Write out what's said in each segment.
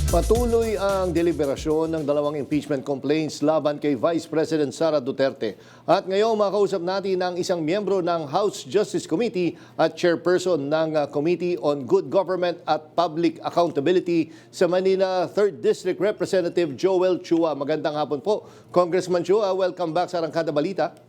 Patuloy ang deliberasyon ng dalawang impeachment complaints laban kay Vice President Sara Duterte. At ngayon makausap natin ang isang miyembro ng House Justice Committee at chairperson ng Committee on Good Government at Public Accountability sa Manila 3rd District Representative Joel Chua. Magandang hapon po, Congressman Chua. Welcome back sa Arangkada Balita.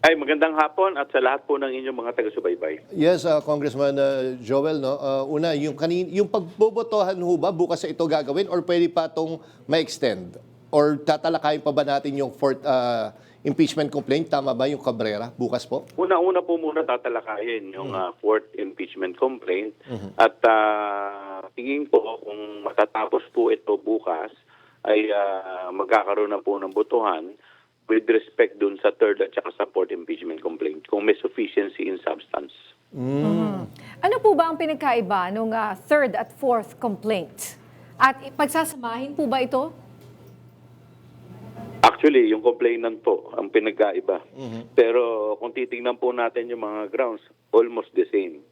Ay, magandang hapon at sa lahat po ng inyong mga taga-subaybay. Yes, Congressman Joel, no? Una, yung pagbobotohan ho ba bukas sa ito gagawin or pwede pa itong ma-extend? Or tatalakayin pa ba natin yung fourth impeachment complaint? Tama ba yung Cabrera bukas po? Una-una po muna tatalakayin yung fourth impeachment complaint. At tingin po kung matatapos po ito bukas ay magkakaroon na po ng botohan with respect dun sa third at saka sa fourth impeachment complaint kung may sufficiency in substance. Ano po ba ang pinagkaiba ng third at fourth complaint? At pagsasamahin po ba ito? Actually, yung complainant po ang pinagkaiba. Pero kung titingnan po natin yung mga grounds, almost the same.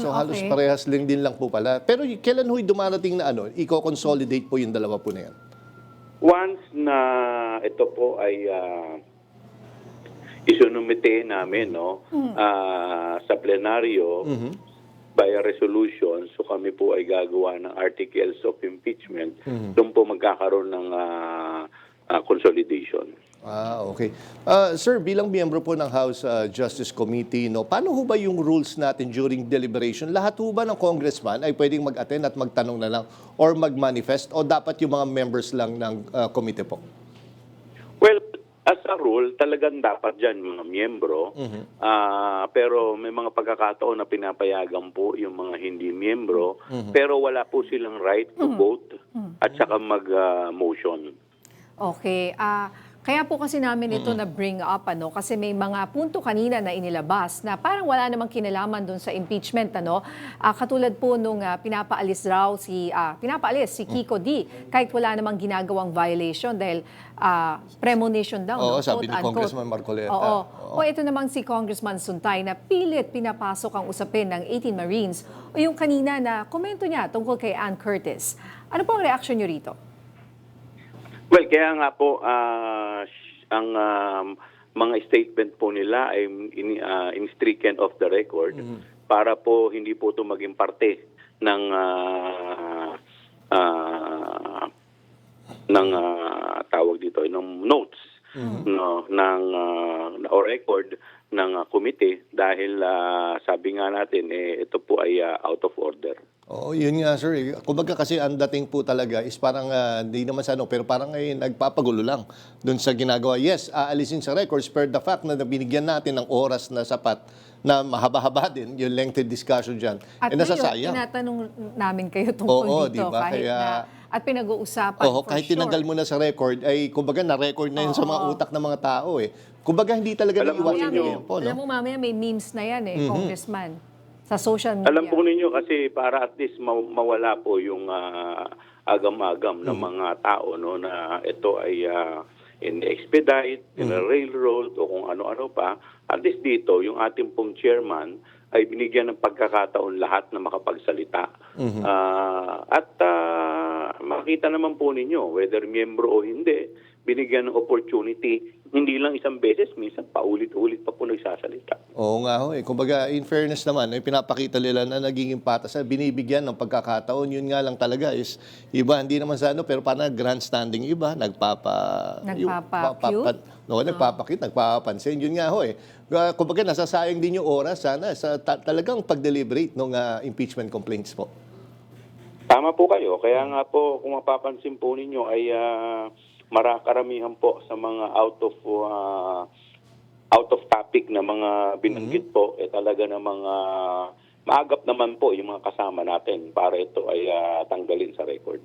So halos okay. parehas din lang po pala. Pero kailan ho'y dumarating na i-consolidate po yung dalawa po na yan? Once na ito po ay isunumite namin sa plenaryo by a resolution, so kami po ay gagawa ng articles of impeachment, doon po magkakaroon ng consolidation. Okay. Sir, bilang miyembro po ng House Justice Committee, paano ho ba yung rules natin during deliberation? Lahat ho ba ng congressman ay pwedeng mag-attend at magtanong na lang or mag-manifest o dapat yung mga members lang ng committee po? Well, as a rule, talagang dapat dyan mga miyembro. Pero may mga pagkakataon na pinapayagan po yung mga hindi miyembro. Pero wala po silang right to vote at saka mag-motion. Okay. Kaya po kasi namin ito na bring up kasi may mga punto kanina na inilabas na parang wala namang kinalaman doon sa impeachment katulad po nung pinapaalis si Kiko D kahit wala namang ginagawang violation dahil premonition daw. Oo, sabi ni quote, Congressman unquote. Marcoleta. Oo. O ito namang si Congressman Suntay na pilit pinapasok ang usapin ng 18 Marines o yung kanina na komento niya tungkol kay Ann Curtis. Ano po ang reaksyon niyo rito? Well, kaya nga po, ang mga statement po nila ay in-stricken off the record para po hindi po ito maging parte ng tawag dito, ng notes o record ng committee dahil sabi nga natin ito po ay out of order. Oo, yun nga sir. Kumbaga kasi ang dating po talaga is parang hindi naman sa pero parang nagpapagulo lang doon sa ginagawa. Yes, aalisin sa records per the fact na binigyan natin ng oras na sapat na mahaba-haba din yung lengthy discussion dyan. At nasasayang. tinatanong namin kayo tungkol dito diba? kahit at pinag-uusapan kahit tinanggal mo na sa record, ay kumbaga na-record na yun sa mga utak ng mga tao Kumbaga hindi talaga naiwasan yung tempo. Alam mo mamaya may memes na yan Congressman. Sa social media. Alam po ninyo kasi para at least mawala po yung agam-agam ng mga tao na ito ay in-expedite, in-railroad o kung ano-ano pa. At least dito, yung ating pong chairman ay binigyan ng pagkakataon lahat na makapagsalita. At makita naman po ninyo, whether miyembro o hindi, binigyan ng opportunity, hindi lang isang beses, minsan paulit-ulit pa po nagsasalita. Oo nga Kumbaga, in fairness naman, pinapakita nila na naging patas, binibigyan ng pagkakataon. Yun nga lang talaga is, iba, hindi naman sa pero parang grandstanding iba, nagpapakit, nagpapansin. Yun nga kumbaga, nasasayang din yung oras sana sa talagang pag-deliberate ng impeachment complaints po. Tama po kayo. Kaya nga po, kung mapapansin po ninyo ay karamihan po sa mga out of topic na mga binanggit po talaga na mga maagap naman po yung mga kasama natin para ito ay tanggalin sa record.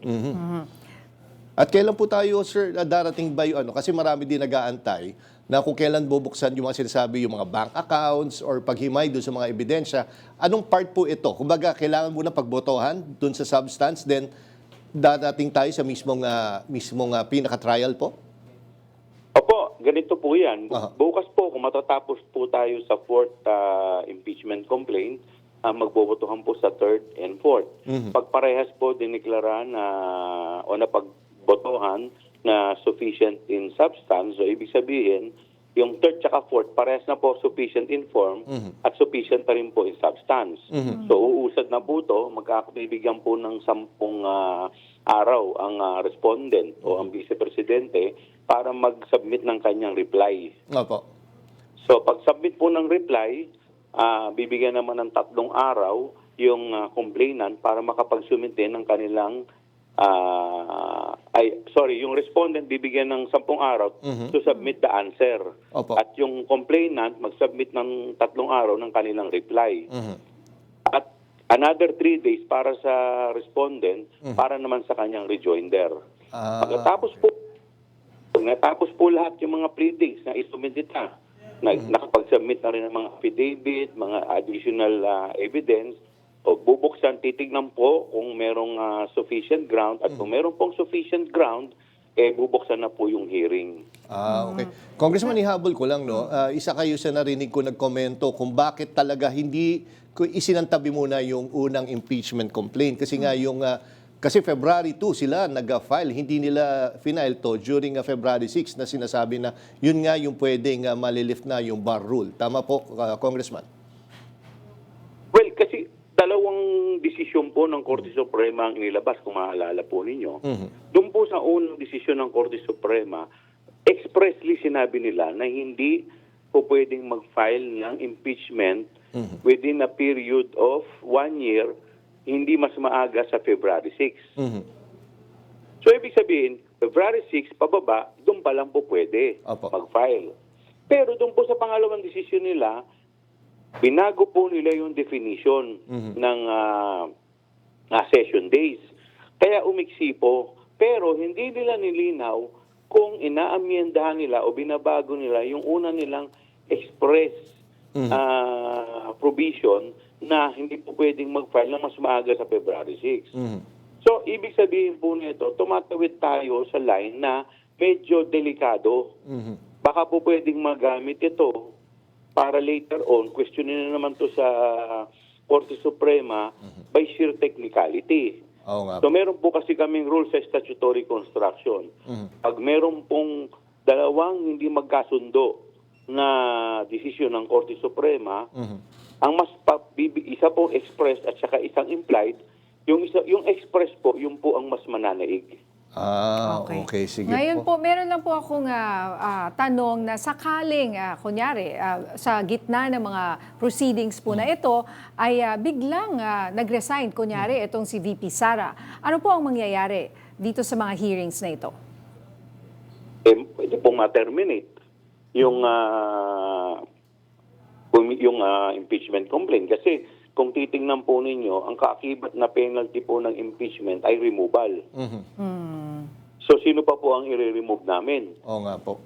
At kailan po tayo, sir, darating ba yung kasi marami din nag-aantay na kung kailan bubuksan yung mga sinasabi, yung mga bank accounts or paghimay doon sa mga ebidensya. Anong part po ito? Kumbaga, kailangan muna pagbotohan doon sa substance, then dadating tayo sa mismong pinaka-trial po? Opo, ganito po yan. Bukas po, kung matatapos po tayo sa fourth impeachment complaint, magbobotohan po sa third and fourth. Pag parehas po diniklara na o napagbotohan na sufficient in substance, so ibig sabihin, yung third tsaka fourth, parehas na po sufficient in form at sufficient pa rin po in substance. So uusad na po ito, magkakabibigyan po ng 10 araw ang respondent o ang vice-presidente para mag-submit ng kanyang reply. Opo. So pag-submit po ng reply, bibigyan naman ng 3 araw yung complainant para makapag-submit din ng kanilang yung respondent bibigyan ng 10 araw to submit the answer. Opo. At yung complainant mag-submit ng 3 araw ng kanilang reply. At another 3 days para sa respondent para naman sa kanyang rejoinder. Natapos po lahat yung mga pleadings na isubmit nila. Nakapag-submit na rin ng mga affidavit, mga additional evidence, o bubuksan, titignan po kung merong sufficient ground at kung meron pong sufficient ground, bubuksan na po yung hearing. Okay. Congressman, ihabol ko lang, no? Isa kayo sa narinig ko nagkomento kung bakit talaga hindi isinantabi muna yung unang impeachment complaint. Kasi nga yung kasi February 2 sila nag-file, hindi nila final to during February 6 na sinasabi na yun nga yung pwedeng malilift na yung bar rule. Tama po, Congressman? Well, kasi dalawang desisyon po ng Korte Suprema ang inilabas, kung maalala po ninyo. Doon po sa unang desisyon ng Korte Suprema, expressly sinabi nila na hindi po pwedeng mag-file ng impeachment within a period of 1 year, hindi mas maaga sa February 6. So, ibig sabihin, February 6, pababa, doon pa lang po pwede mag-file. Pero doon po sa pangalawang desisyon nila, binago po nila yung definition ng session days. Kaya umiksi po. Pero hindi nila nilinaw kung inaamyendahan nila o binabago nila yung una nilang express provision na hindi po pwedeng mag-file na mas maaga sa February 6. So, ibig sabihin po nito, tumatawid tayo sa line na medyo delikado. Baka po pwedeng magamit ito para later on, questionin na naman to sa Korte Suprema by sheer technicality. Oo nga. So meron po kasi kaming rule sa statutory construction. Pag meron pong dalawang hindi magkasundo na desisyon ng Korte Suprema, ang mas isa pong express at saka isang implied, yung express po, yung po ang mas mananaig. Okay. Sige Ngayon po. po, meron lang po akong tanong na sakaling, kunyari, sa gitna ng mga proceedings po na ito, ay biglang nag-resign, kunyari, itong si VP Sara. Ano po ang mangyayari dito sa mga hearings na ito? Pwede pong ma-terminate yung impeachment complaint. Kasi kung titingnan po ninyo, ang kaakibat na penalty po ng impeachment ay removal. So, sino pa po ang i-remove namin? Oo nga po.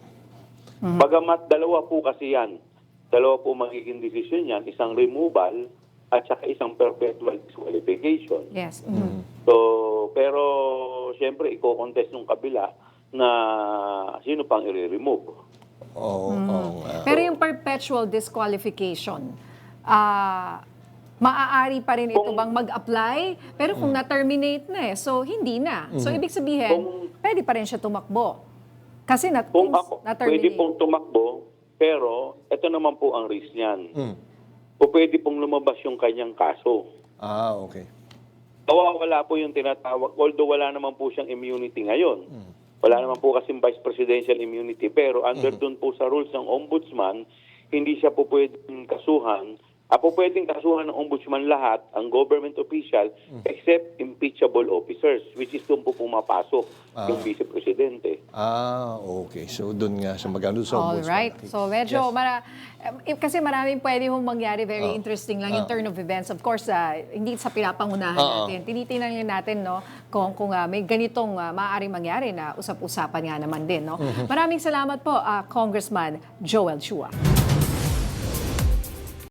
Bagamat dalawa po kasi yan. Dalawa po magiging decision yan. Isang removal at saka isang perpetual disqualification. Yes. So, pero siyempre, i-contest ng kabila na sino pang i-remove. Oo nga. Pero yung perpetual disqualification, maaari pa rin ito bang mag-apply? Pero kung na-terminate na so hindi na. So, ibig sabihin, pwede pa rin siya tumakbo. Kasi Pwede na-terminate. pong tumakbo, pero ito naman po ang risk niyan. O pwede pong lumabas yung kanyang kaso. Okay. Wala po yung tinatawag, although wala naman po siyang immunity ngayon. Wala naman po kasing vice presidential immunity, pero under dun po sa rules ng ombudsman, hindi siya po pwedeng kasuhan. Po pwedeng kasuhan ng ombudsman lahat, ang government official, except impeachable officers, which is doon po pumapasok yung vice-presidente. Okay. So, doon nga sa magano sa ombudsman. Alright. So, medyo, kasi maraming pwede hong mangyari. Very interesting lang yung turn of events. Of course, hindi sa pinapangunahan natin. Tinitingnan natin, no, kung may ganitong maaaring mangyari na usap-usapan nga naman din, no. Maraming salamat po, Congressman Joel Chua.